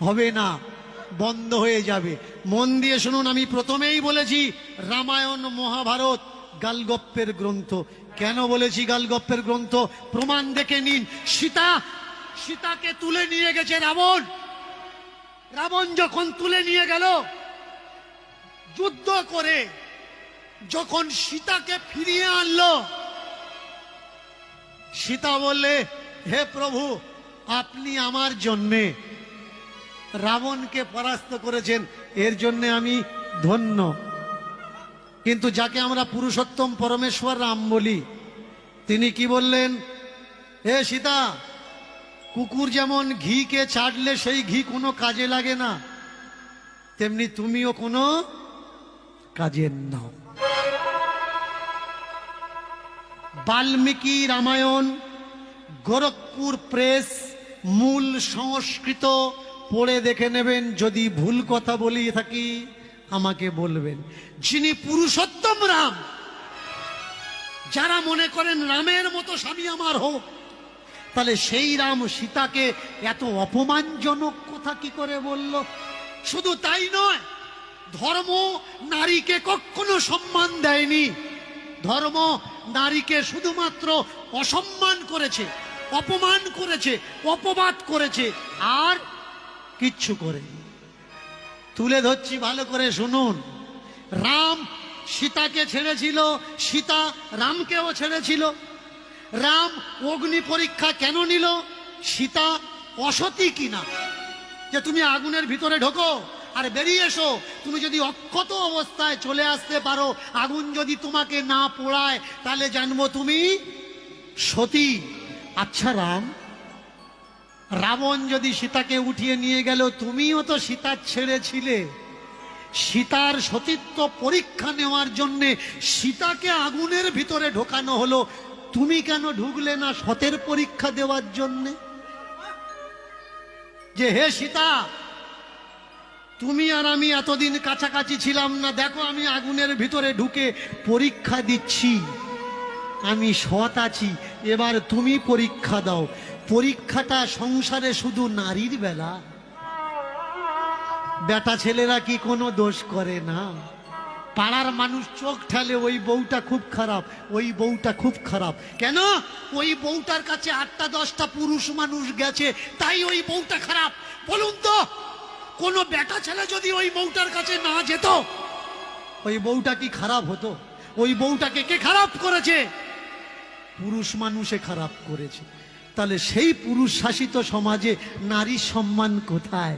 হবে না, বন্ধ হয়ে যাবে। মন দিয়ে শুনুন, আমি প্রথমেই বলেছি রামায়ণ মহাভারত গালগপ্পের গ্রন্থ। কেন বলেছি গালগপ্পের গ্রন্থ? প্রমাণ দেখে নিন। সীতাকে তুলে নিয়ে গেছে রাবণ। রাবণ যখন তুলে নিয়ে গেল, যুদ্ধ করে যখন সীতাকে ফিরিয়ে আনলো, সীতা বললে, হে প্রভু, আপনি আমার জন্যে রাবণকে পরাস্ত করেছেন, এর জন্য আমি ধন্য। কিন্তু যাকে আমরা পুরুষোত্তম পরমেশ্বর রাম বলি, তিনি কি বললেন? হে সীতা, কুকুর যেমন ঘিকে ছাড়লে সেই ঘি কোনো কাজে লাগে না, তেমনি তুমিও কোনো কাজের নাও। বাল্মীকি রামায়ণ, গোরখপুর প্রেস, মূল সংস্কৃত পড়ে দেখে নেবেন। যদি ভুল কথা বলি থাকি আমাকে বলবেন। যিনি পুরুষোত্তম রাম, যারা মনে করেন রামের মতো স্বামী আমার হোক, তাহলে সেই রাম সীতাকে এত অপমানজনক কথা কি করে বলল? শুধু তাই নয়, ধর্ম নারীকে কখনো সম্মান দেয়নি। ধর্ম নারীকে শুধুমাত্র অসম্মান করেছে, অপমান করেছে, অপবাদ করেছে, আর কিচ্ছু করেনি। তুলে ধরছি, ভালো করে শুনুন। রাম সীতাকে ছেড়েছিল, সীতা রামকেও ছেড়েছিল। রাম অগ্নি পরীক্ষা কেন নিল? সীতা অসতী কিনা, যে তুমি আগুনের ভিতরে ঢোকো আর বেরিয়ে এসো, তুমি যদি অক্ষত অবস্থায় চলে আসতে পারো, আগুন যদি তোমাকে না পোড়ায়, তাহলে জানবো তুমি সতী। আচ্ছা রাম, রাবণ যদি সীতাকে উঠিয়ে নিয়ে গেল, তুমিও তো সীতা ছেড়েছিলে। সীতার সতীত্ব পরীক্ষা নেওয়ার জন্য সীতাকে আগুনের ভিতরে ঢোকানো হলো, তুমি কেন ঢুকলে না সতের পরীক্ষা দেওয়ার জন্য? যে হে সীতা, তুমি আর আমি এতদিন কাছাকাছি ছিলাম না, দেখো আমি আগুনের ভিতরে ঢুকে পরীক্ষা দিচ্ছি, আমি সৎ আছি, এবার তুমি পরীক্ষা দাও। পরীক্ষাটা সংসারে শুধু নারীর বেলা, বেটা ছেলেরা কি কোনো দোষ করে না? পাড়ার মানুষ চোখ ঠেলে, ওই বউটা খুব খারাপ, ওই বউটা খুব খারাপ। কেন? ওই বউটার কাছে 8-10টা পুরুষ মানুষ গেছে, তাই ওই বউটা খারাপ। বলুন তো, কোন বেটা ছেলে যদি ওই বউটার কাছে না যেত, ওই বউটা কি খারাপ হতো? ওই বউটাকে কে খারাপ করেছে? পুরুষ মানুষে খারাপ করেছে। তাহলে সেই পুরুষ শাসিত সমাজে নারীর সম্মান কোথায়?